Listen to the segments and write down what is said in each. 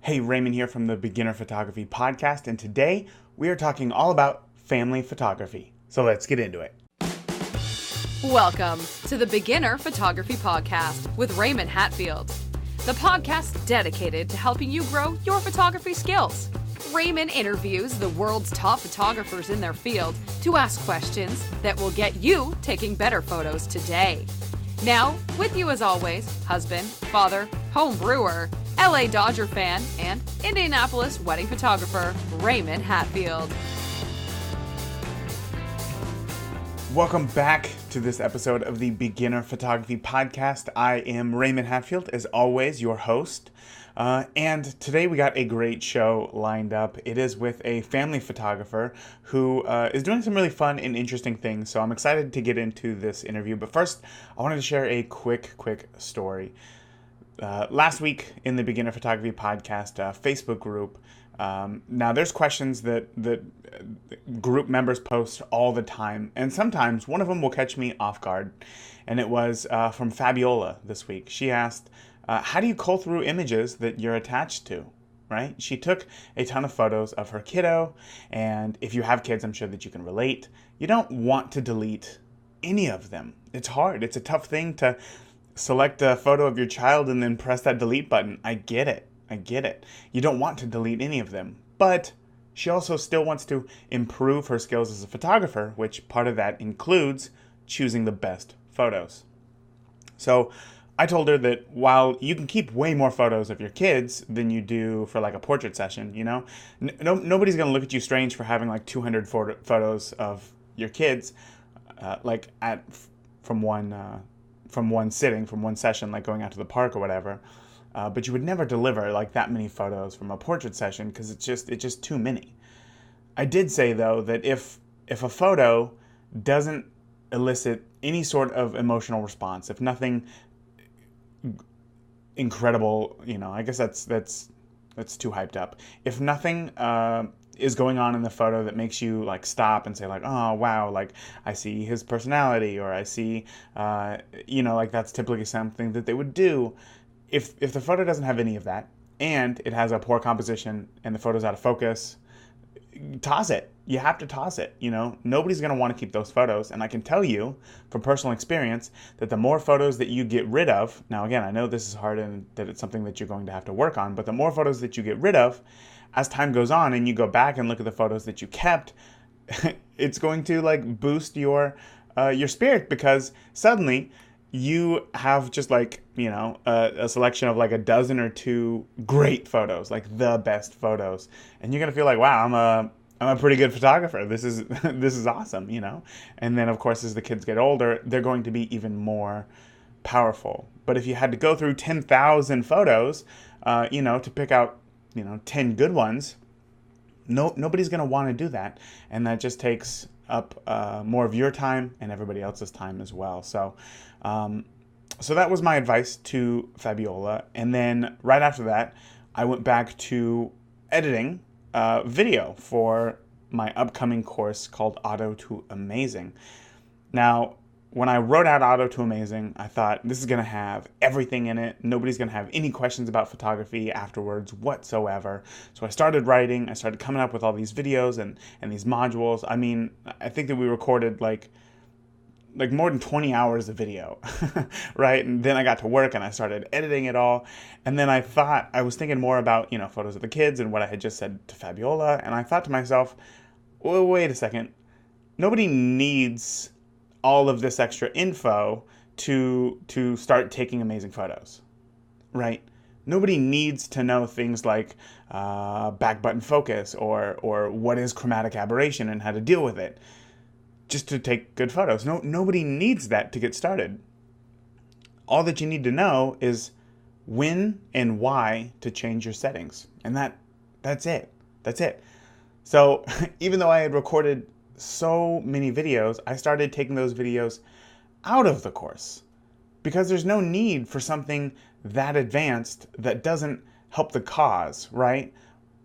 Hey, Raymond here from the Beginner Photography Podcast, and today we are talking all about family photography. So let's get into it. Welcome to the Beginner Photography Podcast with Raymond Hatfield, the podcast dedicated to helping you grow your photography skills. Raymond interviews the world's top photographers in their field to ask questions that will get you taking better photos today. Now, with you as always, husband, father, home brewer, LA Dodger fan, and Indianapolis wedding photographer, Raymond Hatfield. Welcome back to this episode of the Beginner Photography Podcast. I am Raymond Hatfield, as always, your host. And today we got a great show lined up. It is with a family photographer who is doing some really fun and interesting things. So I'm excited to get into this interview. But first, I wanted to share a quick story. Last week in the Beginner Photography Podcast Facebook group, now there's questions that group members post all the time, and sometimes one of them will catch me off guard, and it was from Fabiola this week. She asked, how do you cull through images that you're attached to, right? She took a ton of photos of her kiddo, and if you have kids, I'm sure that you can relate. You don't want to delete any of them. It's hard. It's a tough thing to select a photo of your child and then press that delete button. I get it. You don't want to delete any of them. But she also still wants to improve her skills as a photographer, which part of that includes choosing the best photos. So I told her that while you can keep way more photos of your kids than you do for like a portrait session, you know, nobody's going to look at you strange for having like 200 photos of your kids from one session, like going out to the park or whatever. But you would never deliver like that many photos from a portrait session because it's just too many. I did say though that if a photo doesn't elicit any sort of emotional response, if nothing incredible, you know, I guess that's too hyped up. If nothing is going on in the photo that makes you like stop and say like, oh wow, like I see his personality, or I see like that's typically something that they would do. If the photo doesn't have any of that, and it has a poor composition and the photo's out of focus, toss it. You have to toss it. You know, nobody's going to want to keep those photos. And I can tell you from personal experience that the more photos that you get rid of, now again, I know this is hard and that it's something that you're going to have to work on, but the more photos that you get rid of as time goes on and you go back and look at the photos that you kept, it's going to like boost your spirit, because suddenly you have just like, you know, a selection of like a dozen or two great photos, like the best photos. And you're going to feel like, wow, I'm a pretty good photographer. This is awesome, you know? And then of course, as the kids get older, they're going to be even more powerful. But if you had to go through 10,000 photos, to pick out, 10 good ones, nobody's going to want to do that. And that just takes up more of your time and everybody else's time as well. So that was my advice to Fabiola. And then right after that, I went back to editing video for my upcoming course called Auto to Amazing. Now, when I wrote out Auto to Amazing, I thought this is going to have everything in it. Nobody's going to have any questions about photography afterwards whatsoever. So I started writing. I started coming up with all these videos and these modules. I mean, I think that we recorded like more than 20 hours of video, right? And then I got to work and I started editing it all. And then I was thinking more about, photos of the kids and what I had just said to Fabiola. And I thought to myself, well, wait a second. Nobody needs all of this extra info to start taking amazing photos, right? Nobody needs to know things like back button focus or what is chromatic aberration and how to deal with it, just to take good photos. Nobody needs that to get started. All that you need to know is when and why to change your settings. And that's it. So even though I had recorded so many videos, I started taking those videos out of the course, because there's no need for something that advanced that doesn't help the cause, right?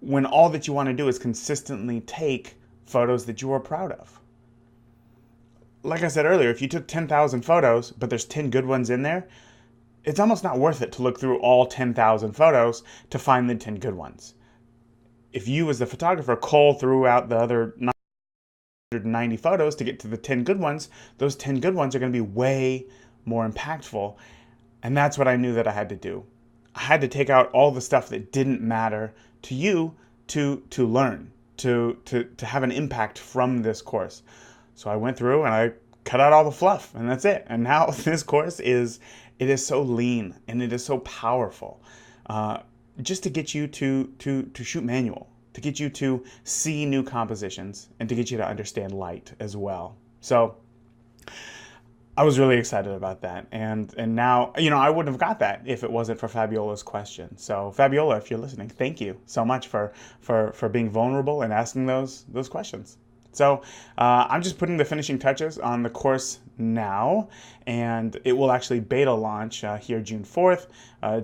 When all that you want to do is consistently take photos that you are proud of. Like I said earlier, if you took 10,000 photos, but there's 10 good ones in there, it's almost not worth it to look through all 10,000 photos to find the 10 good ones. If you as the photographer cull throughout the other 990 photos to get to the 10 good ones, those 10 good ones are going to be way more impactful. And that's what I knew that I had to do. I had to take out all the stuff that didn't matter to you to learn, to have an impact from this course. So I went through and I cut out all the fluff, and that's it. And now this course is so lean and it is so powerful, just to get you to shoot manual, to get you to see new compositions, and to get you to understand light as well. So I was really excited about that. And now, I wouldn't have got that if it wasn't for Fabiola's question. So Fabiola, if you're listening, thank you so much for being vulnerable and asking those questions. So I'm just putting the finishing touches on the course now, and it will actually beta launch here June 4th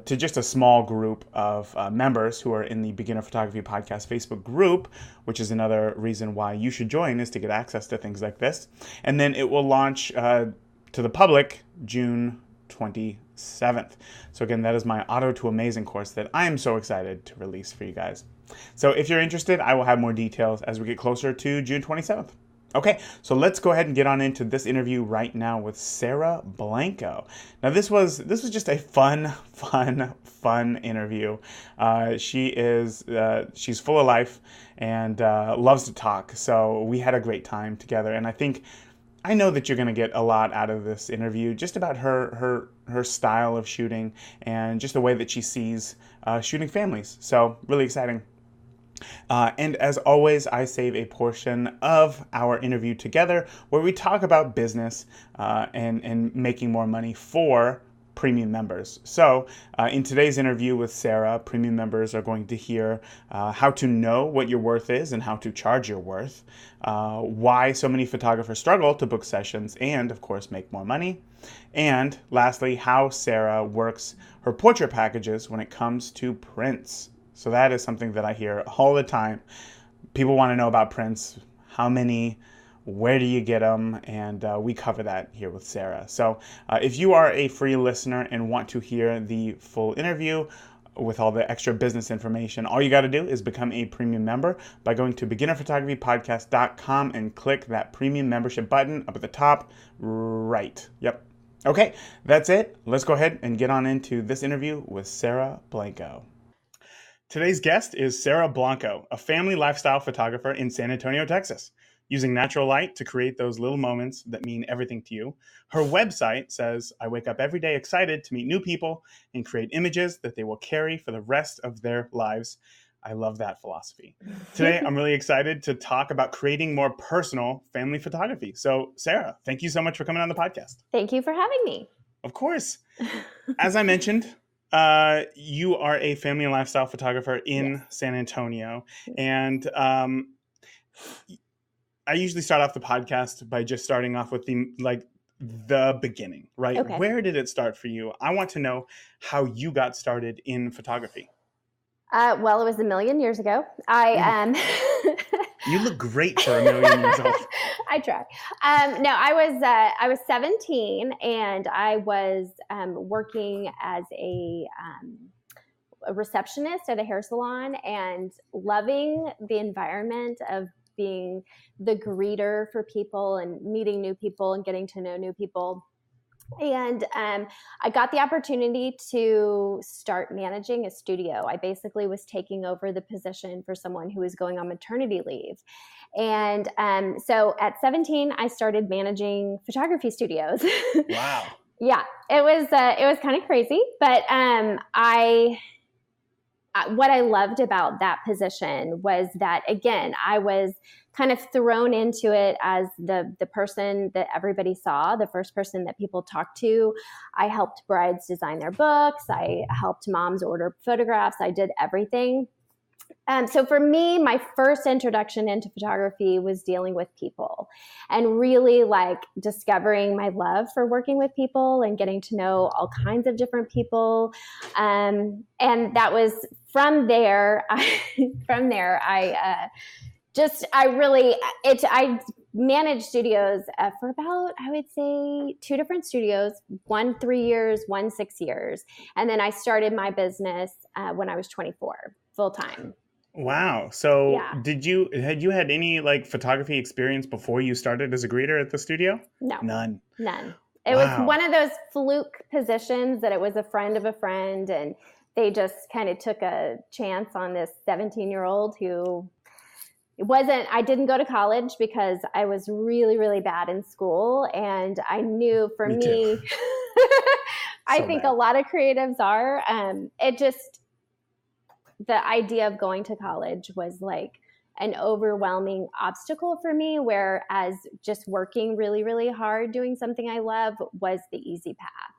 to just a small group of members who are in the Beginner Photography Podcast Facebook group, which is another reason why you should join, is to get access to things like this. And then it will launch to the public June 27th. So again, that is my Auto to Amazing course that I am so excited to release for you guys. So if you're interested, I will have more details as we get closer to June 27th. Okay, so let's go ahead and get on into this interview right now with Sara Blanco. Now this was just a fun interview. She's full of life and loves to talk. So we had a great time together, and I know that you're going to get a lot out of this interview, just about her style of shooting and just the way that she sees shooting families. So really exciting. And as always, I save a portion of our interview together where we talk about business and making more money for premium members. So in today's interview with Sara, premium members are going to hear how to know what your worth is and how to charge your worth, why so many photographers struggle to book sessions and, of course, make more money, and lastly, how Sara works her portrait packages when it comes to prints. So that is something that I hear all the time. People want to know about prints, how many, where do you get them, and we cover that here with Sara. So if you are a free listener and want to hear the full interview with all the extra business information, all you got to do is become a premium member by going to beginnerphotographypodcast.com and click that premium membership button up at the top right. Yep. Okay, that's it. Let's go ahead and get on into this interview with Sara Blanco. Today's guest is Sara Blanco, a family lifestyle photographer in San Antonio, Texas. Using natural light to create those little moments that mean everything to you. Her website says, "I wake up every day excited to meet new people and create images that they will carry for the rest of their lives." I love that philosophy. Today, I'm really excited to talk about creating more personal family photography. So, Sara, thank you so much for coming on the podcast. Thank you for having me. Of course. As I mentioned, you are a family and lifestyle photographer in San Antonio. And I usually start off the podcast by just starting off with the beginning, right? Okay. Where did it start for you? I want to know how you got started in photography. Well, it was a million years ago. You look great for a million years old. I try. No, I was 17 and I was working as a receptionist at a hair salon and loving the environment of being the greeter for people and meeting new people and getting to know new people. And I got the opportunity to start managing a studio. I basically was taking over the position for someone who was going on maternity leave. And so at 17, I started managing photography studios. Wow. Yeah, it was kind of crazy, but what I loved about that position was that, again, I was kind of thrown into it as the person that everybody saw, the first person that people talked to. I helped brides design their books. I helped moms order photographs. I did everything. So for me, my first introduction into photography was dealing with people and really discovering my love for working with people and getting to know all kinds of different people. And that was from there. I managed studios for about, I would say, 2 different studios, one 3 years, one 6 years. And then I started my business when I was 24, full time. Wow. So Yeah. had you had any like photography experience before you started as a greeter at the studio? No. None. It Wow. was one of those fluke positions that it was a friend of a friend, and they just kind of took a chance on this 17-year-old who I didn't go to college because I was really, really bad in school. And I knew for Me me, too. I So think bad. a lot of creatives are, the idea of going to college was like an overwhelming obstacle for me, whereas just working really, really hard, doing something I love was the easy path.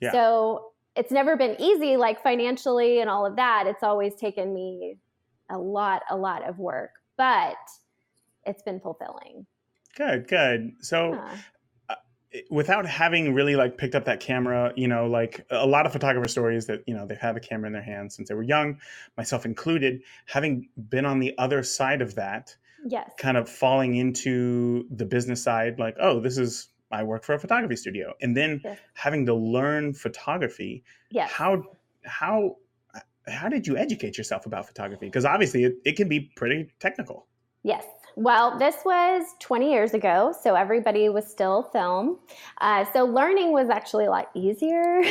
Yeah. So it's never been easy, like financially and all of that. It's always taken me a lot of work, but it's been fulfilling. Good. So Yeah. without having really like picked up that camera, like a lot of photographer stories that, they've had a camera in their hands since they were young, myself included, having been on the other side of that, Yes. kind of falling into the business side, like, oh, I work for a photography studio. And then Yes. having to learn photography. Yes. How did you educate yourself about photography? Because obviously it can be pretty technical. Yes. Well, this was 20 years ago, so everybody was still film. So learning was actually a lot easier.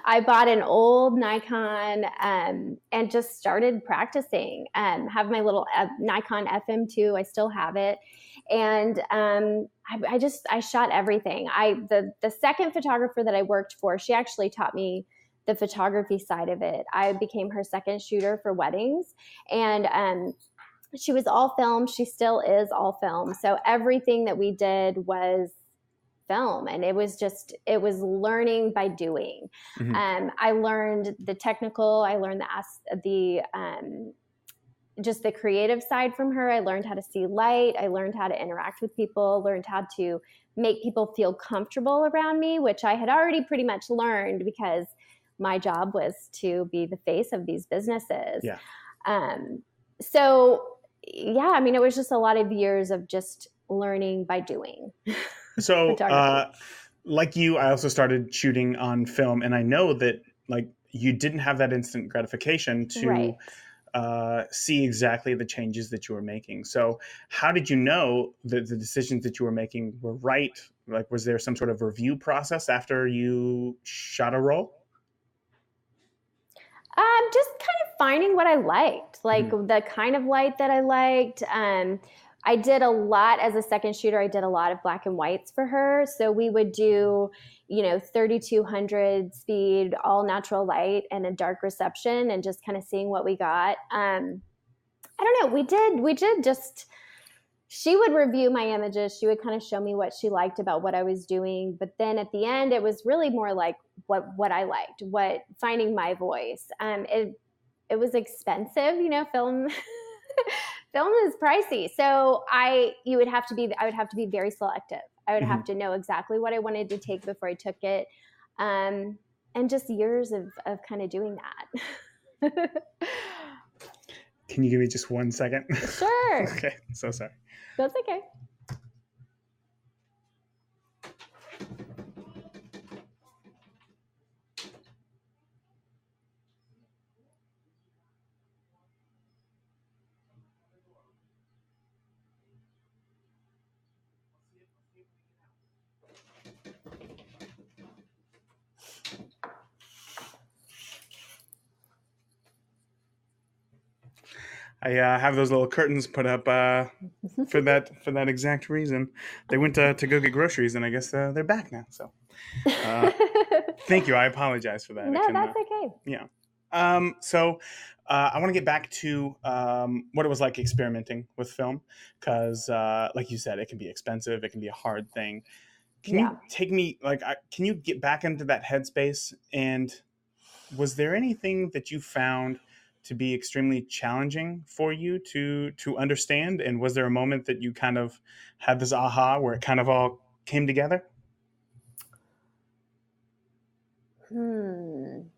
I bought an old Nikon and just started practicing. Have my little Nikon FM2. I still have it. And I shot everything. The second photographer that I worked for, she actually taught me the photography side of it. I became her second shooter for weddings. And she was all film. She still is all film. So everything that we did was film, and it was learning by doing. Mm-hmm. I learned the technical. I learned just the creative side from her. I learned how to see light. I learned how to interact with people. Learned how to make people feel comfortable around me, which I had already pretty much learned because my job was to be the face of these businesses. Yeah. So yeah, I mean, it was just a lot of years of just learning by doing. So, like you, I also started shooting on film, and I know that like you didn't have that instant gratification to Right. See exactly the changes that you were making. So, how did you know that the decisions that you were making were right? Like, was there some sort of review process after you shot a roll? Just kind of finding what I liked, like the kind of light that I liked. I did a lot as a second shooter. I did a lot of black and whites for her. So we would do, 3200 speed, all natural light and a dark reception, and just kind of seeing what we got. I don't know. We did just, she would review my images. She would kind of show me what she liked about what I was doing. But then at the end, it was really more like what I liked, finding my voice. It was expensive, film. Film is pricey. So I would have to be very selective. I would have to know exactly what I wanted to take before I took it. And just years of kind of doing that. Can you give me just 1 second? Sure. Okay, so sorry. That's okay. I have those little curtains put up for that exact reason. They went to go get groceries, and I guess they're back now. So, thank you. I apologize for that. No, that's okay. Yeah. So, I want to get back to what it was like experimenting with film, because, like you said, it can be expensive. It can be a hard thing. Can you take me can you get back into that headspace? And was there anything that you found to be extremely challenging for you to understand? And was there a moment that you kind of had this aha where it kind of all came together?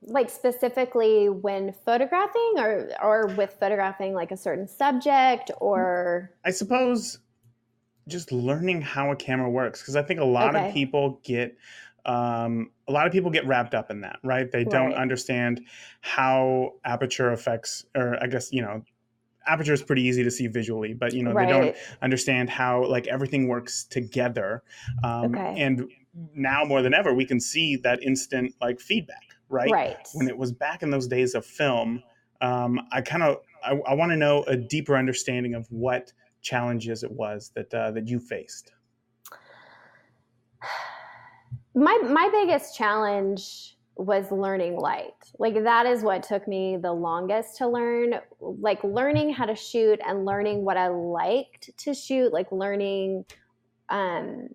Like specifically when photographing, or with photographing like a certain subject, or I suppose just learning how a camera works, because I think a lot of Okay. people get wrapped up in that, right? They don't Right. understand how aperture affects, or I guess, aperture is pretty easy to see visually, but they don't Right. understand how like everything works together. Okay. And now more than ever, we can see that instant like feedback, right? Right. When it was back in those days of film, I want to know a deeper understanding of what challenges it was that you faced. My biggest challenge was learning light. Like that is what took me the longest to learn, like learning how to shoot and learning what I liked to shoot, like learning um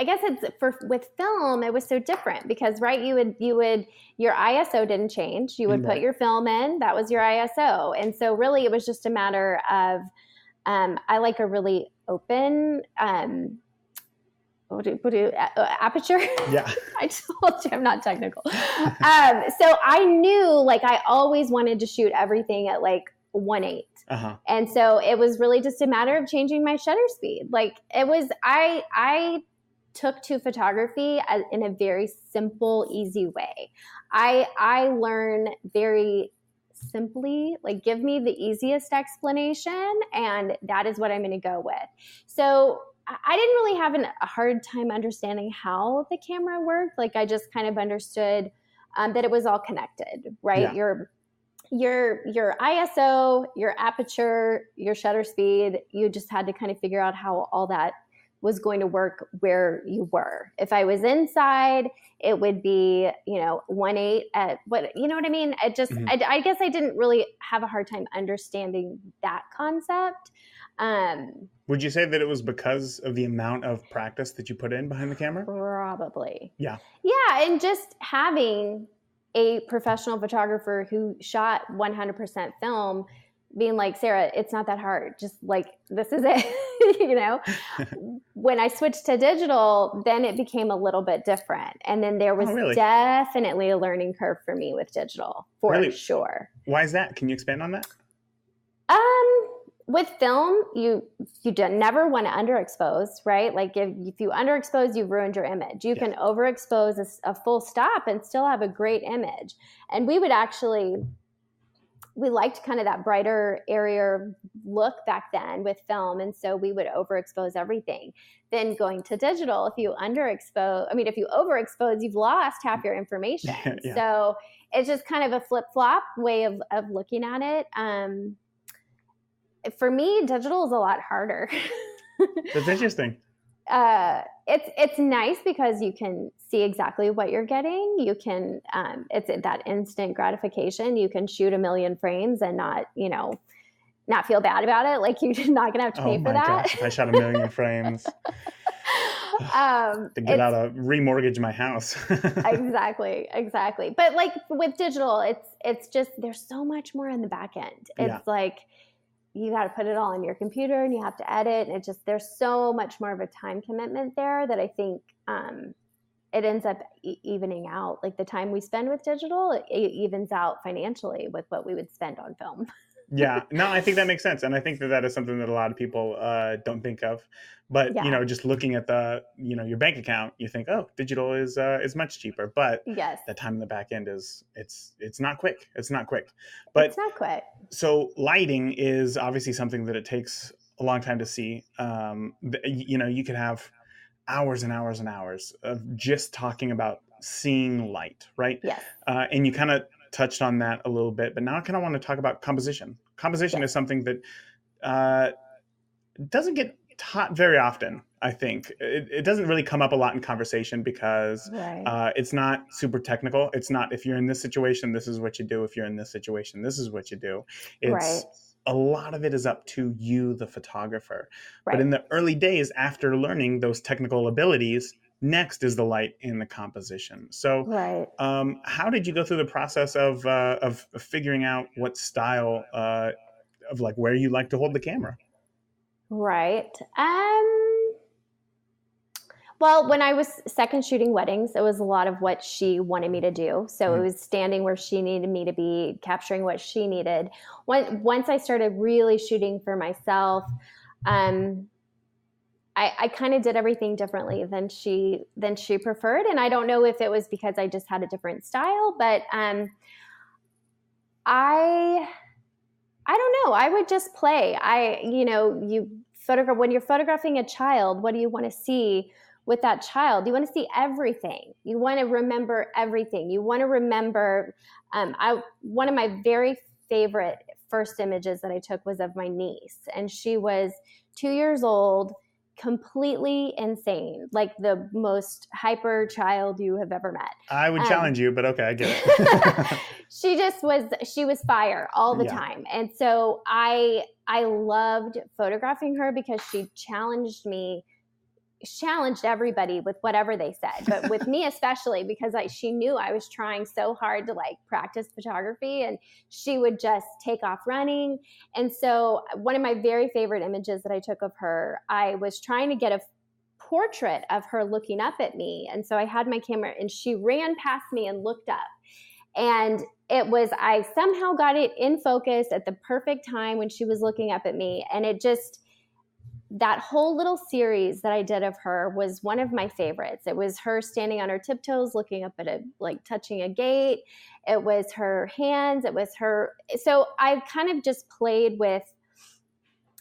I guess it's with film it was so different because right you would your ISO didn't change. You would put Right. your film in, that was your ISO. And so really it was just a matter of I like a really open aperture. Yeah. I told you I'm not technical. So I knew like I always wanted to shoot everything at like 1/8. Uh-huh. And so it was really just a matter of changing my shutter speed. Like it was, I took to photography in a very simple, easy way. I learn very simply, like give me the easiest explanation and that is what I'm going to go with. So I didn't really have a hard time understanding how the camera worked. Like I just kind of understood that it was all connected, right? Yeah. Your ISO, your aperture, your shutter speed, you just had to kind of figure out how all that was going to work where you were. If I was inside, it would be, 1/8 at what, you know what I mean? It just, Mhm. I guess I didn't really have a hard time understanding that concept. Would you say that it was because of the amount of practice that you put in behind the camera? Probably. Yeah. Yeah, and just having a professional photographer who shot 100% film being like, Sarah, it's not that hard. Just like, this is it. When I switched to digital, then it became a little bit different. And then there was Oh, really? definitely a learning curve for me with digital, for Really? sure. Why is that? Can you expand on that? With film, you never want to underexpose, right? Like if you underexpose, you've ruined your image. You can overexpose a full stop and still have a great image. And we liked kind of that brighter, airier look back then with film. And so we would overexpose everything. Then going to digital, if you overexpose, you've lost half your information. Yeah. So it's just kind of a flip-flop way of looking at it. For me, digital is a lot harder. That's interesting. It's nice because you can see exactly what you're getting. You can, it's that instant gratification. You can shoot 1,000,000 frames and not feel bad about it. Like you're not going to have to pay for that. Gosh, if I shot 1,000,000 frames, to get out of remortgage my house. Exactly. But like with digital, it's just, there's so much more on the back end. It's like, you got to put it all on your computer and you have to edit. And there's so much more of a time commitment there that I think it ends up evening out. Like the time we spend with digital, it evens out financially with what we would spend on film. Yeah, no, I think that makes sense. And I think that is something that a lot of people don't think of. But, just looking at your bank account, you think, oh, digital is much cheaper. But yes, the time in the back end it's not quick. It's not quick. But it's not quick. So lighting is obviously something that it takes a long time to see. You could have hours and hours and hours of just talking about seeing light, right? Yes. And you kind of touched on that a little bit, but now I kind of want to talk about composition. Composition is something that doesn't get taught very often. I think it doesn't really come up a lot in conversation because it's not super technical. It's not, if you're in this situation, this is what you do. If you're in this situation, this is what you do. It's a lot of it is up to you, the photographer. But in the early days, after learning those technical abilities, next is the light and the composition. So how did you go through the process of figuring out what style of like where you like to hold the camera? Right. Well, when I was second shooting weddings, it was a lot of what she wanted me to do. So it was standing where she needed me to be, capturing what she needed. Once I started really shooting for myself, I kind of did everything differently than she preferred. And I don't know if it was because I just had a different style, but I don't know. I would just play. When you're photographing a child, what do you want to see with that child? You want to see everything. You want to remember everything. You want to remember, one of my very favorite first images that I took was of my niece, and she was 2 years old, completely insane, like the most hyper child you have ever met. I would challenge you, but okay, I get it. She was fire all the Yeah. time. And so I loved photographing her because she challenged everybody with whatever they said, but with me especially, because she knew I was trying so hard to like practice photography, and she would just take off running. And so one of my very favorite images that I took of her, I was trying to get a portrait of her looking up at me. And so I had my camera, and she ran past me and looked up. And I somehow got it in focus at the perfect time when she was looking up at me. And that whole little series that I did of her was one of my favorites. It was her standing on her tiptoes, looking up at touching a gate. It was her hands. It was her. So I kind of just played with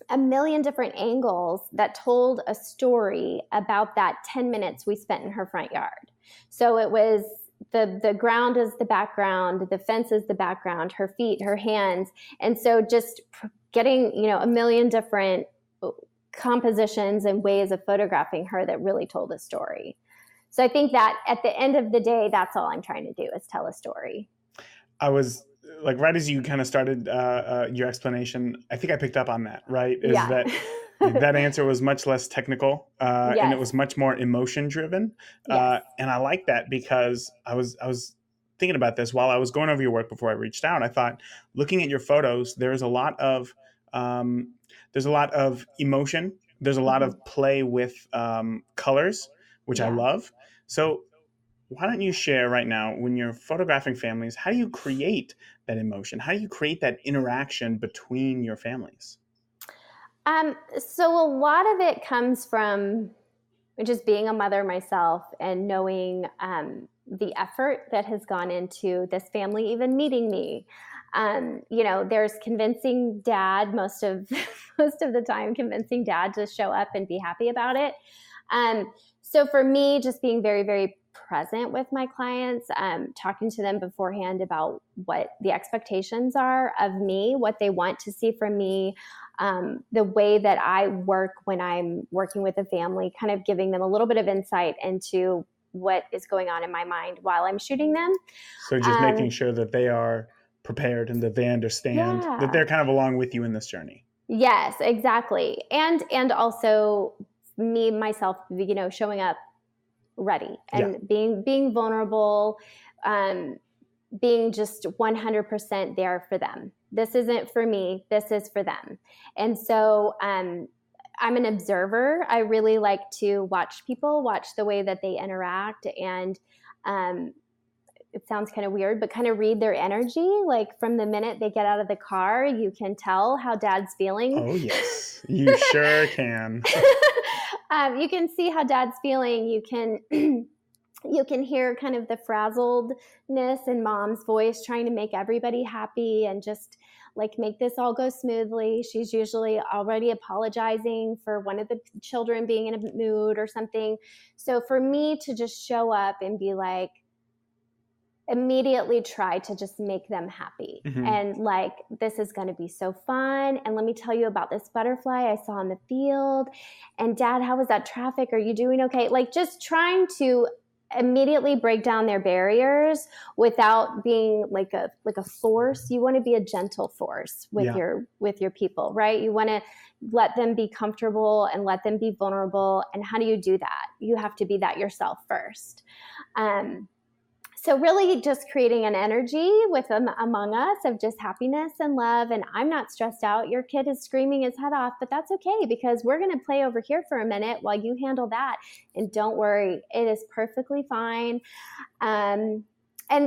a million different angles that told a story about that 10 minutes we spent in her front yard. So it was the ground is the background, the fence is the background, her feet, her hands. And so just getting, a million different compositions and ways of photographing her that really told a story. So I think that at the end of the day, that's all I'm trying to do is tell a story. I was like, right as you kind of started your explanation, I think I picked up on that, right? Is Yeah. that answer was much less technical Yes. and it was much more emotion driven. Yes. And I like that because I was thinking about this while I was going over your work before I reached out. I thought, looking at your photos, there's a lot of emotion. There's a lot of play with colors, which I love. So why don't you share right now, when you're photographing families, how do you create that emotion? How do you create that interaction between your families? So a lot of it comes from just being a mother myself and knowing the effort that has gone into this family even meeting me. There's convincing dad most of the time, convincing dad to show up and be happy about it. So for me, just being very, very present with my clients, talking to them beforehand about what the expectations are of me, what they want to see from me, the way that I work when I'm working with a family, kind of giving them a little bit of insight into what is going on in my mind while I'm shooting them. So just making sure that they are prepared and that they understand that they're kind of along with you in this journey. Yes, exactly. And also me, myself, showing up ready and being vulnerable, being just 100% there for them. This isn't for me. This is for them. And so I'm an observer. I really like to watch people, watch the way that they interact. And it sounds kind of weird, but kind of read their energy. Like from the minute they get out of the car, you can tell how dad's feeling. Oh, yes, you sure can. You can see how dad's feeling. You can hear kind of the frazzledness in mom's voice, trying to make everybody happy and just like make this all go smoothly. She's usually already apologizing for one of the children being in a mood or something. So for me to just show up and be like, immediately try to just make them happy. And like, this is going to be so fun. And let me tell you about this butterfly I saw in the field. And dad, how was that traffic? Are you doing okay? Like just trying to immediately break down their barriers without being like a force. You want to be a gentle force with your people, right? You want to let them be comfortable and let them be vulnerable. And how do you do that? You have to be that yourself first. So really just creating an energy with them among us of just happiness and love. And I'm not stressed out. Your kid is screaming his head off, but that's okay because we're going to play over here for a minute while you handle that. And don't worry, it is perfectly fine. And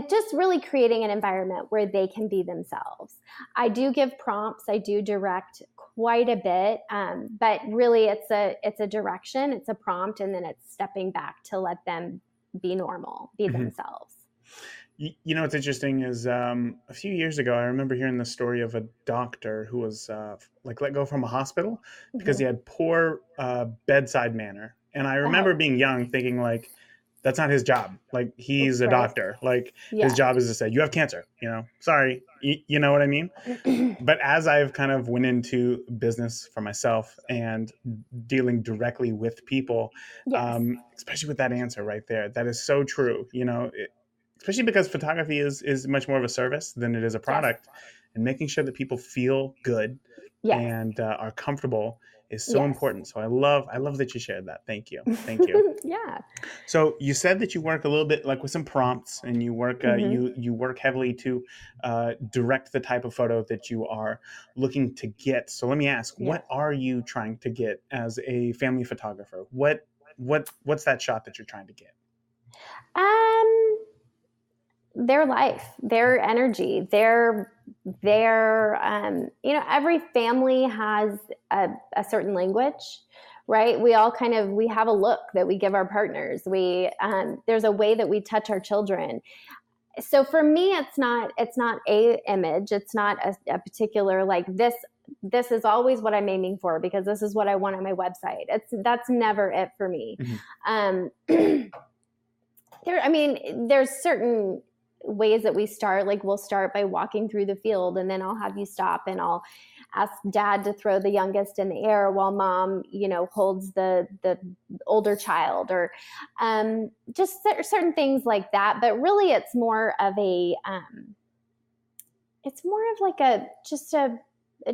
just really creating an environment where they can be themselves. I do give prompts. I do direct quite a bit. But really it's a direction, it's a prompt, and then it's stepping back to let them be normal, be themselves. You know what's interesting is a few years ago, I remember hearing the story of a doctor who was like let go from a hospital because he had poor bedside manner. And I remember being young thinking like, that's not his job. Like he's a doctor. Like his job is to say, you have cancer, sorry. You know what I mean? But as I've kind of went into business for myself and dealing directly with people, especially with that answer right there, that is so true. Especially because photography is much more of a service than it is a product, and making sure that people feel good and are comfortable is so important. So I love that you shared that. Thank you. Yeah. So you said that you work a little bit like with some prompts, and you work you work heavily to direct the type of photo that you are looking to get. So let me ask, what are you trying to get as a family photographer? What's that shot that you're trying to get? Their life, their energy, their every family has a certain language, right? We all we have a look that we give our partners. There's a way that we touch our children. So for me, it's not a image. It's not a particular like this is always what I'm aiming for because this is what I want on my website. That's never it for me. There's certain ways that we start. Like we'll start by walking through the field, and then I'll have you stop and I'll ask dad to throw the youngest in the air while mom, holds the older child, or just certain things like that. But really it's more of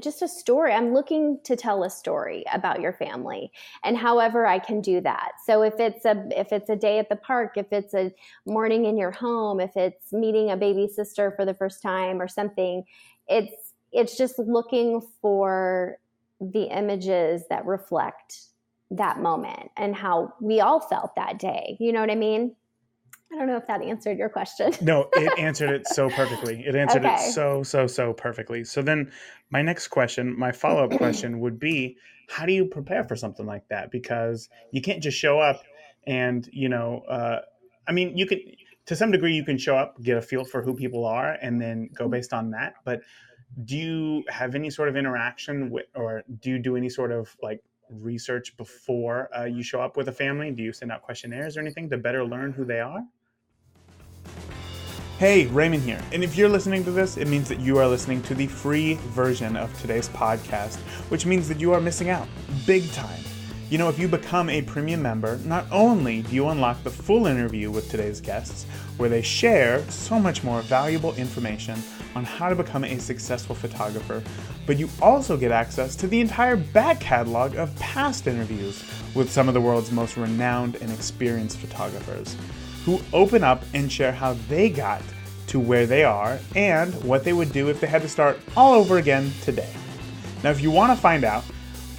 just a story. I'm looking to tell a story about your family, and however I can do that. So if it's a day at the park, if it's a morning in your home, if it's meeting a baby sister for the first time or something, it's just looking for the images that reflect that moment and how we all felt that day. You know what I mean? I don't know if that answered your question. No, it answered it so perfectly. It answered it so perfectly. So then my next question, my follow-up question would be, how do you prepare for something like that? Because you can't just show up and, you can, to some degree you can show up, get a feel for who people are, and then go based on that. But do you have any sort of interaction with, or do you do any sort of like research before you show up with a family? Do you send out questionnaires or anything to better learn who they are? Hey, Raymond here. And if you're listening to this, it means that you are listening to the free version of today's podcast, which means that you are missing out big time. If you become a premium member, not only do you unlock the full interview with today's guests, where they share so much more valuable information on how to become a successful photographer, but you also get access to the entire back catalog of past interviews with some of the world's most renowned and experienced photographers, who open up and share how they got to where they are and what they would do if they had to start all over again today. Now, if you want to find out,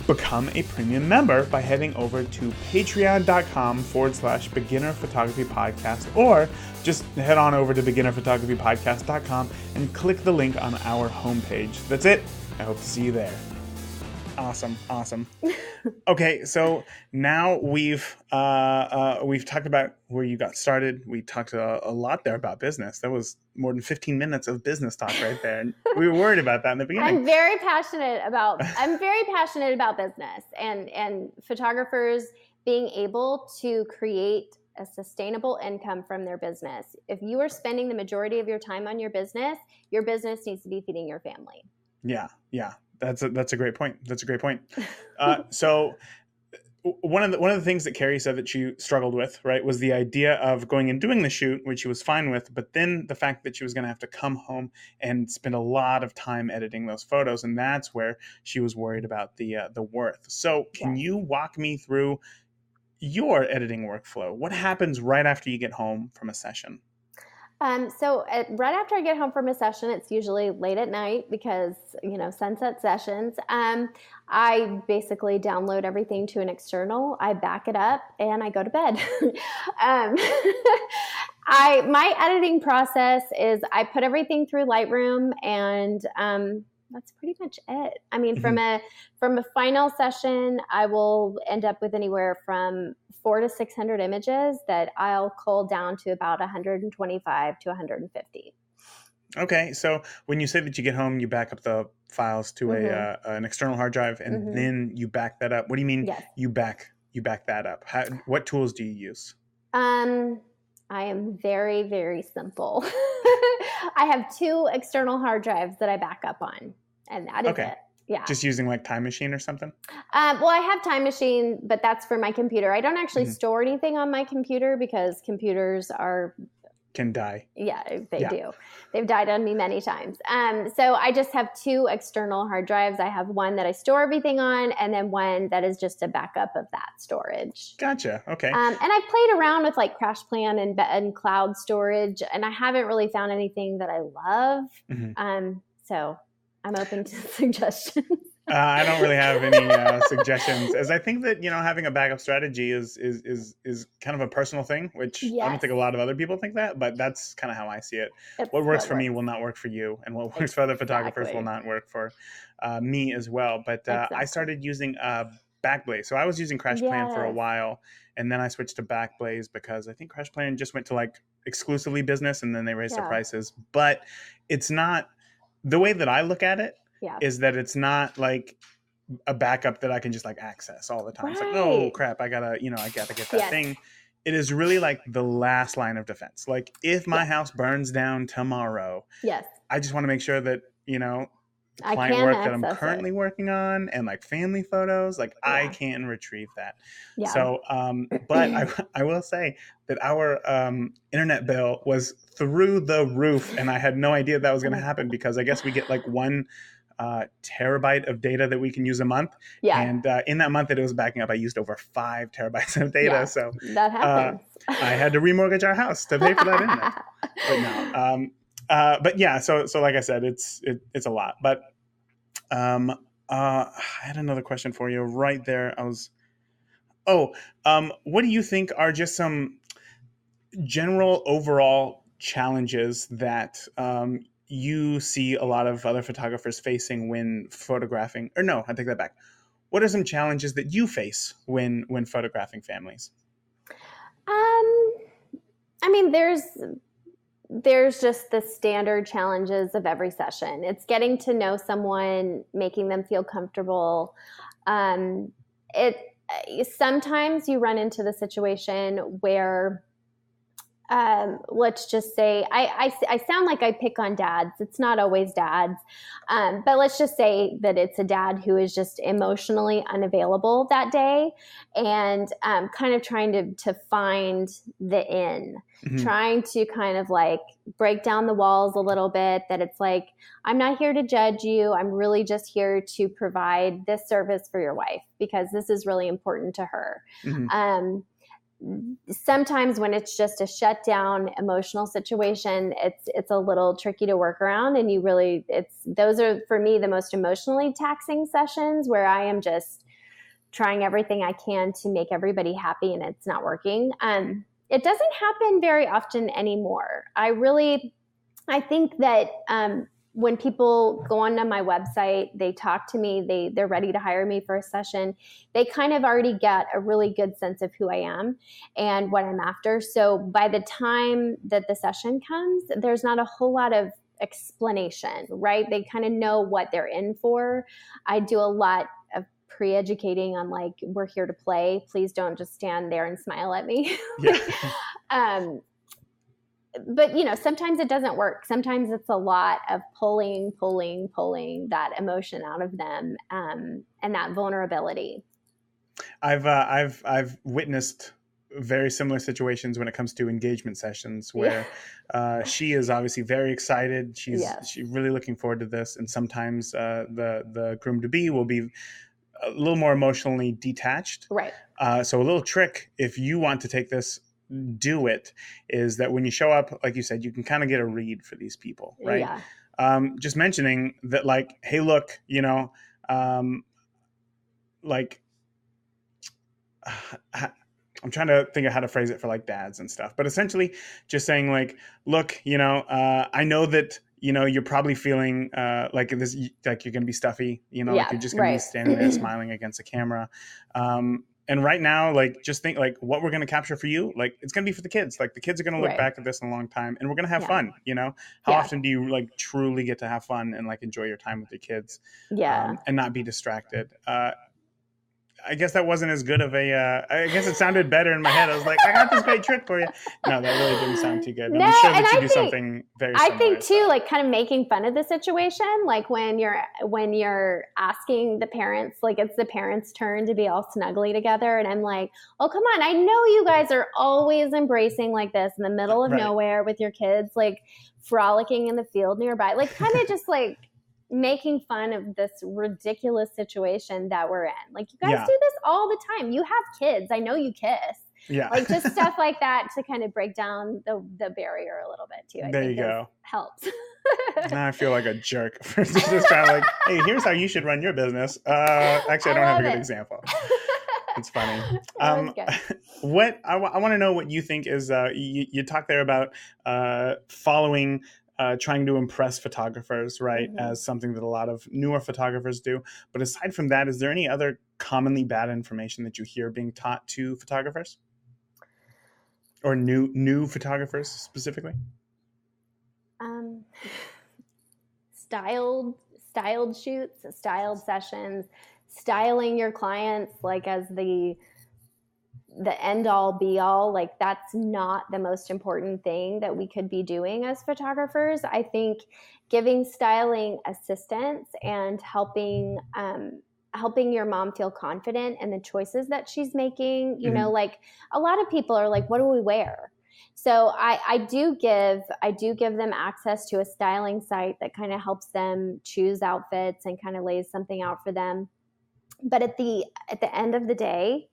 become a premium member by heading over to patreon.com/beginner photography podcast, or just head on over to beginnerphotographypodcast.com and click the link on our homepage. That's it. I hope to see you there. Awesome. Okay, so now we've talked about where you got started. We talked a lot there about business. That was more than 15 minutes of business talk right there. And we were worried about that in the beginning. I'm very passionate about business and photographers being able to create a sustainable income from their business. If you are spending the majority of your time on your business needs to be feeding your family. Yeah. That's a great point. So one of the things that Carrie said that she struggled with, right, was the idea of going and doing the shoot, which she was fine with, but then the fact that she was going to have to come home and spend a lot of time editing those photos, and that's where she was worried about the worth. So can you walk me through your editing workflow? What happens right after you get home from a session? Right after I get home from a session, it's usually late at night because, sunset sessions. I basically download everything to an external. I back it up and I go to bed. My editing process is I put everything through Lightroom and that's pretty much it. I mean, Mhm. from a final session, I will end up with anywhere from 400 to 600 images that I'll cull down to about 125 to 150. Okay, so when you say that you get home, you back up the files to a Mm-hmm. an external hard drive, and Mm-hmm. then you back that up. What do you mean Yes. you back that up? What tools do you use? Um, I am very, very simple. I have 2 external hard drives that I back up on, and that is Okay, it. Yeah. just using like Time Machine or something. Well, I have Time Machine, but that's for my computer. I don't actually Hmm. store anything on my computer because computers are, Can die. yeah, they Yeah. do. They've died on me many times. So I just have 2 external hard drives. I have one that I store everything on, and then one that is just a backup of that storage. Gotcha. Okay. And I've played around with like Crash Plan and cloud storage, and I haven't really found anything that I love. Hmm. So I'm open to suggestions. I don't really have any suggestions, as I think that having a backup strategy is kind of a personal thing, which I don't Yes, think a lot of other people think that, but that's kind of how I see it. it's What works what for me works. will not work for you, and what works for other photographers will Exactly. not work for me as well. But I Exactly. started using Backblaze, so I was using Crash Plan for a Yes. while, and then I switched to Backblaze because I think Crash Plan just went to like exclusively business, and then they raised their Yeah. prices. But it's not the way that I look at it Yeah. is that it's not like a backup that I can just like access all the time. It's like, oh Right. crap, I gotta get that Yes. thing. It is really like the last line of defense. Like if my Yeah. house burns down tomorrow, Yes. I just want to make sure that, the I client can work that I'm access it. currently working on and like family photos, like I Yeah. can retrieve that. Yeah. So, but I will say that our internet bill was through the roof, and I had no idea that was going to happen because I guess we get like 1 terabyte of data that we can use a month. Yeah. And in that month that it was backing up, I used over 5 terabytes of data. Yeah. So That uh, happens. I had to remortgage our house to pay for that internet. But no, but yeah, so like I said, it's a lot. But I had another question for you right there. What do you think are just some general overall challenges that you see a lot of other photographers facing when photographing? Or no, I take that back. What are some challenges that you face when photographing families? Um, I mean, there's just the standard challenges of every session. It's getting to know someone, making them feel comfortable. It sometimes you run into the situation where let's just say I sound like I pick on dads. It's not always dads, but let's just say that it's a dad who is just emotionally unavailable that day, and kind of trying to find the in, Mm-hmm. trying to kind of like break down the walls a little bit. That it's like, I'm not here to judge you. I'm really just here to provide this service for your wife because this is really important to her. Mm-hmm. Sometimes when it's just a shut down emotional situation, it's a little tricky to work around, and those are for me the most emotionally taxing sessions where I am just trying everything I can to make everybody happy and it's not working. It doesn't happen very often anymore. I think that when people go onto my website, they talk to me, they're ready to hire me for a session, they kind of already get a really good sense of who I am and what I'm after. So by the time that the session comes, there's not a whole lot of explanation, right? They kind of know what they're in for. I do a lot of pre-educating on like, we're here to play. Please don't just stand there and smile at me. Yeah. But sometimes it doesn't work. Sometimes it's a lot of pulling that emotion out of them, and that vulnerability. I've witnessed very similar situations when it comes to engagement sessions where she is obviously very excited. She's really looking forward to this, and sometimes the groom to be will be a little more emotionally detached. Right. So a little trick, if you want to take this, do it, is that when you show up, like you said, you can kind of get a read for these people, right? Yeah. Just mentioning that, like, hey, look, like, I'm trying to think of how to phrase it for like dads and stuff, but essentially just saying like, look, I know that you're probably feeling like this, like you're going to be stuffy, like Yeah, you're just going to be right. standing there smiling against a camera. And right now, like, just think like what we're going to capture for you, like it's going to be for the kids. Like the kids are going to look Right. back at this in a long time, and we're going to have Yeah. fun. How Yeah. often do you like truly get to have fun and like enjoy your time with your kids, Yeah. and not be distracted? I guess that wasn't as good of a. I guess it sounded better in my head. I was like, I got this great trick for you. No, that really didn't sound too good. And No, I'm sure and that you I do think- something very similar. I think too, like kind of making fun of the situation, like when you're asking the parents, like it's the parents' turn to be all snuggly together, and I'm like, oh come on, I know you guys are always embracing like this in the middle of Right. nowhere with your kids, like frolicking in the field nearby, like kind of just like making fun of this ridiculous situation that we're in. Like you guys Yeah. do this all the time. You have kids. I know you kiss. Yeah. Like just stuff like that to kind of break down the barrier a little bit too. I There think you go. helps. Now I feel like a jerk for just kind of like, hey, here's how you should run your business. Actually, I don't have a love good it. example. It's funny. That was good. What I want to know what you think is you talk there about following. Trying to impress photographers, right, Mhm. as something that a lot of newer photographers do. But aside from that, is there any other commonly bad information that you hear being taught to photographers? Or new photographers specifically? Styled shoots, styled sessions, styling your clients like as the end all be all, like that's not the most important thing that we could be doing as photographers. I think giving styling assistance and helping your mom feel confident in the choices that she's making, you know, like a lot of people are like, what do we wear? So I do give them access to a styling site that kind of helps them choose outfits and kind of lays something out for them. But at the end of the day,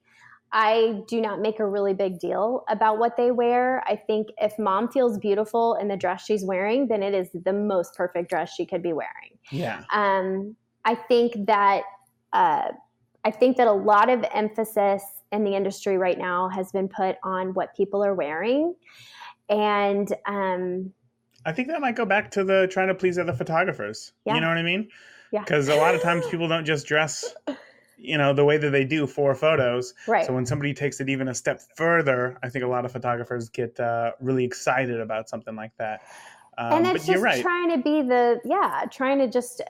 I do not make a really big deal about what they wear. I think if mom feels beautiful in the dress she's wearing, then it is the most perfect dress she could be wearing. Yeah. I think that a lot of emphasis in the industry right now has been put on what people are wearing, and I think that might go back to the trying to please other photographers. Yeah. You know what I mean? Yeah. Because a lot of times people don't just dress, the way that they do for photos. Right. So when somebody takes it even a step further, I think a lot of photographers get really excited about something like that. And it's but you're just right. trying to be trying to just,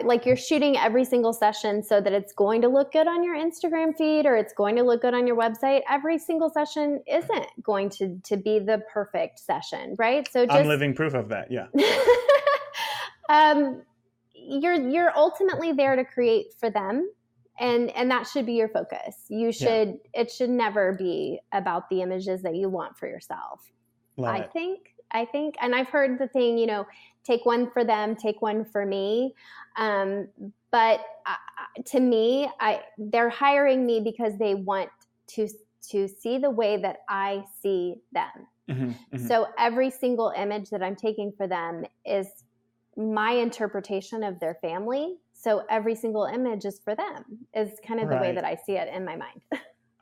like you're shooting every single session so that it's going to look good on your Instagram feed or it's going to look good on your website. Every single session isn't going to be the perfect session, right? So I'm living proof of that. Yeah. You're ultimately there to create for them. And that should be your focus. It should never be about the images that you want for yourself. I think, and I've heard the thing, take one for them, take one for me. But to me, they're hiring me because they want to see the way that I see them. Mm-hmm, mm-hmm. So every single image that I'm taking for them is my interpretation of their family. So every single image is for them, is kind of the way that I see it in my mind.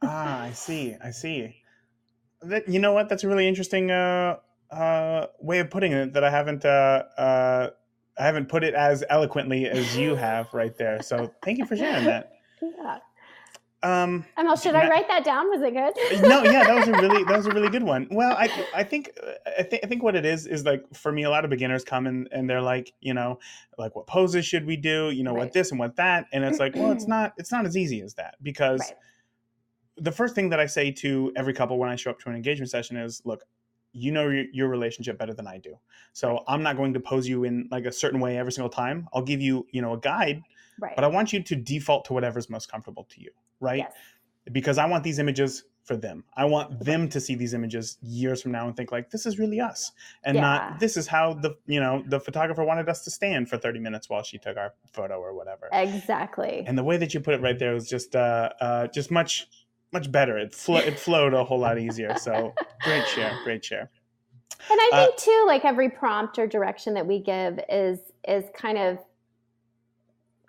I see. You know what? That's a really interesting way of putting it that I haven't put it as eloquently as you have right there. So thank you for sharing that. Yeah. Should I write that down? Was it good? No, yeah, that was a really good one. Well, I think what it is like for me, a lot of beginners come and they're like, like what poses should we do? What this and what that, and it's like, well, it's not as easy as that because the first thing that I say to every couple when I show up to an engagement session is, look, your relationship better than I do. So I'm not going to pose you in like a certain way every single time. I'll give you, a guide, but I want you to default to whatever's most comfortable to you. Right. Yes. Because I want these images for them. I want them to see these images years from now and think like, this is really us and not, this is how the photographer wanted us to stand for 30 minutes while she took our photo or whatever. Exactly. And the way that you put it right there was just much better. It flowed a whole lot easier. So great share. And I think too, like every prompt or direction that we give is kind of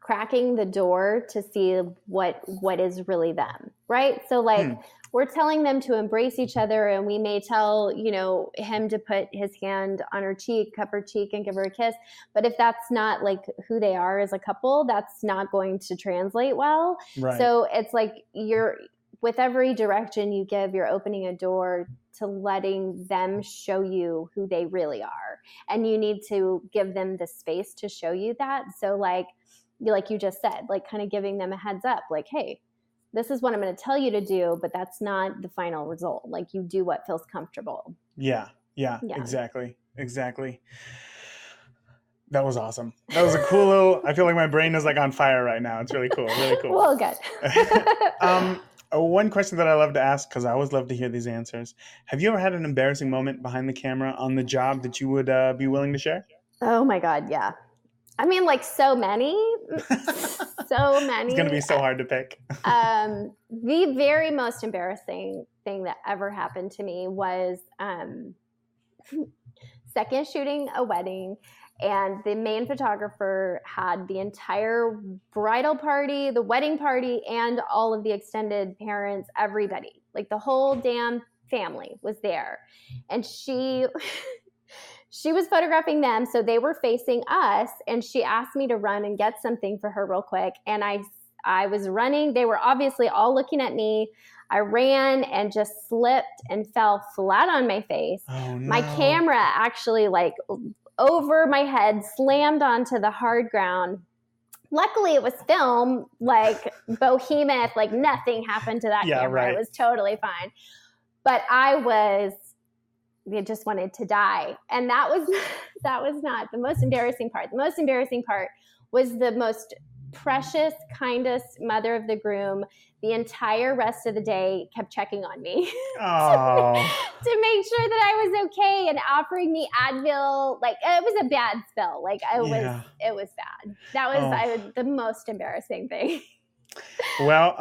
cracking the door to see what is really them, right? So like we're telling them to embrace each other, and we may tell, you know, him to put his hand on her cheek, cup her cheek, and give her a kiss. But if that's not like who they are as a couple, that's not going to translate well. Right. So it's like with every direction you give, you're opening a door to letting them show you who they really are. And you need to give them the space to show you that. So like you just said, like kind of giving them a heads up, like, hey, this is what I'm going to tell you to do, but that's not the final result. Like you do what feels comfortable. Yeah, exactly. That was awesome. That was a cool little, I feel like my brain is like on fire right now. It's really cool. Well, good. One question that I love to ask, because I always love to hear these answers. Have you ever had an embarrassing moment behind the camera on the job that you would be willing to share? Oh my God, yeah. I mean, like so many. It's going to be so hard to pick. The very most embarrassing thing that ever happened to me was second shooting a wedding. And the main photographer had the entire bridal party, the wedding party, and all of the extended parents, everybody, like the whole damn family was there. And she was photographing them. So they were facing us, and she asked me to run and get something for her real quick. And I was running. They were obviously all looking at me. I ran and just slipped and fell flat on my face. Oh, no. My camera actually like over my head, slammed onto the hard ground. Luckily, it was film, like behemoth, like nothing happened to that camera. Right. It was totally fine. But I just wanted to die. And that was not the most embarrassing part. The most embarrassing part was the most precious, kindest mother of the groom the entire rest of the day kept checking on me to make sure that I was okay and offering me Advil. Like it was a bad spill. Like it was bad. That was the most embarrassing thing. Well,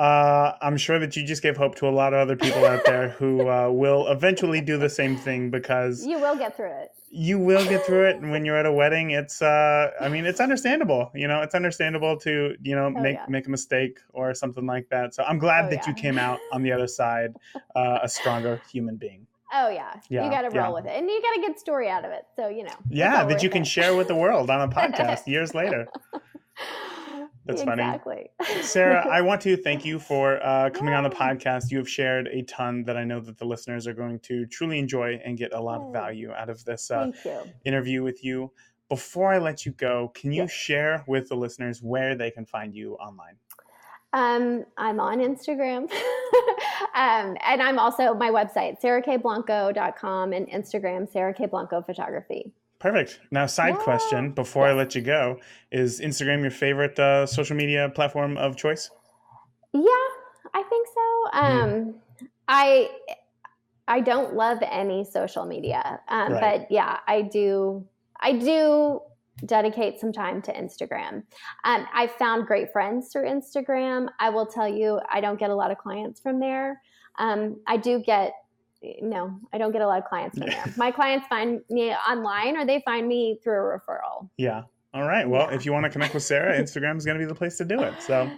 I'm sure that you just gave hope to a lot of other people out there who will eventually do the same thing, because you will get through it. You will get through it. And when you're at a wedding, it's it's understandable. You know, it's understandable to, make a mistake or something like that. So I'm glad that you came out on the other side a stronger human being. Oh, yeah. You got to roll with it. And you got a good story out of it. So, Yeah, that you can share with the world on a podcast years later. That's exactly. Funny. Sara, I want to thank you for coming on the podcast. You have shared a ton that I know that the listeners are going to truly enjoy and get a lot of value out of this interview with you. Before I let you go, can you share with the listeners where they can find you online? I'm on Instagram. And I'm also my website, sarakblanco.com, and Instagram, Sara K. Blanco Photography. Perfect. Now, side question before I let you go, is Instagram your favorite social media platform of choice? Yeah, I think so. I don't love any social media, but yeah, I do dedicate some time to Instagram. I've found great friends through Instagram. I will tell you, I don't get a lot of clients from there. I don't get a lot of clients from there. My clients find me online, or they find me through a referral. Yeah. All right. Well, if you want to connect with Sara, Instagram is going to be the place to do it. So,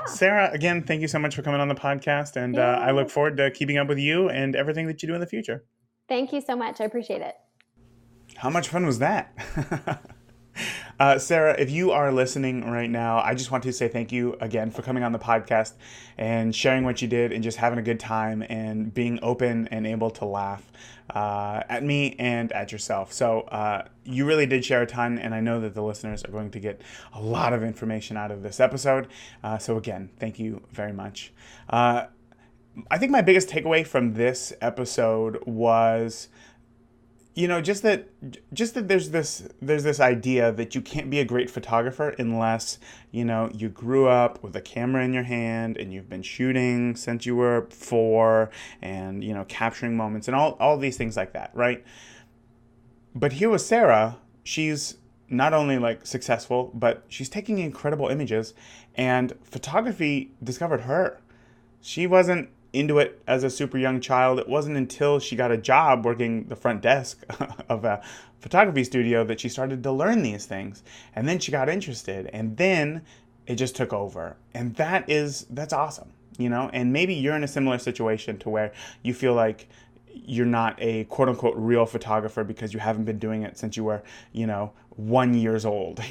Sara, again, thank you so much for coming on the podcast. And I look forward to keeping up with you and everything that you do in the future. Thank you so much. I appreciate it. How much fun was that? Sara, if you are listening right now, I just want to say thank you again for coming on the podcast and sharing what you did and just having a good time and being open and able to laugh at me and at yourself. So you really did share a ton, and I know that the listeners are going to get a lot of information out of this episode. So again, thank you very much. I think my biggest takeaway from this episode was, just that there's this idea that you can't be a great photographer unless, you grew up with a camera in your hand and you've been shooting since you were 4 and, capturing moments and all these things like that, right? But here with Sara, she's not only successful, but she's taking incredible images, and photography discovered her. She wasn't into it as a super young child. It wasn't until she got a job working the front desk of a photography studio that she started to learn these things. And then she got interested. And then it just took over. And that's awesome, you know? And maybe you're in a similar situation to where you feel like you're not a quote unquote real photographer because you haven't been doing it since you were, 1 year old.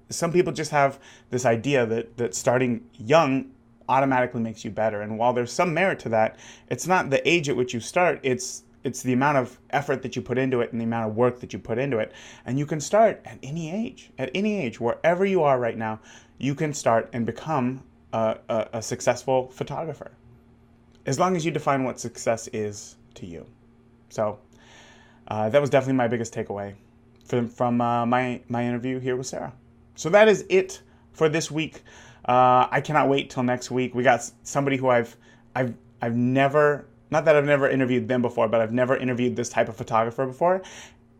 Some people just have this idea that starting young automatically makes you better. And while there's some merit to that, it's not the age at which you start, it's the amount of effort that you put into it and the amount of work that you put into it. And you can start at any age, wherever you are right now, you can start and become a successful photographer, as long as you define what success is to you. So that was definitely my biggest takeaway from my interview here with Sara. So that is it for this week. I cannot wait till next week. We got somebody who I've never, not that I've never interviewed them before, but I've never interviewed this type of photographer before.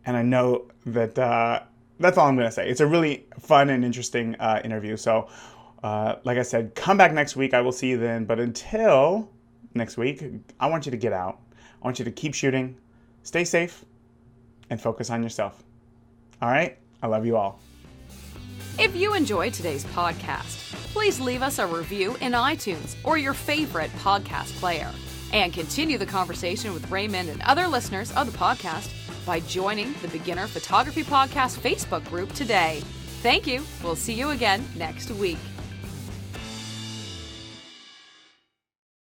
And I know that that's all I'm going to say. It's a really fun and interesting interview. So like I said, come back next week. I will see you then. But until next week, I want you to get out. I want you to keep shooting, stay safe, and focus on yourself. All right? I love you all. If you enjoyed today's podcast, please leave us a review in iTunes or your favorite podcast player. And continue the conversation with Raymond and other listeners of the podcast by joining the Beginner Photography Podcast Facebook group today. Thank you. We'll see you again next week.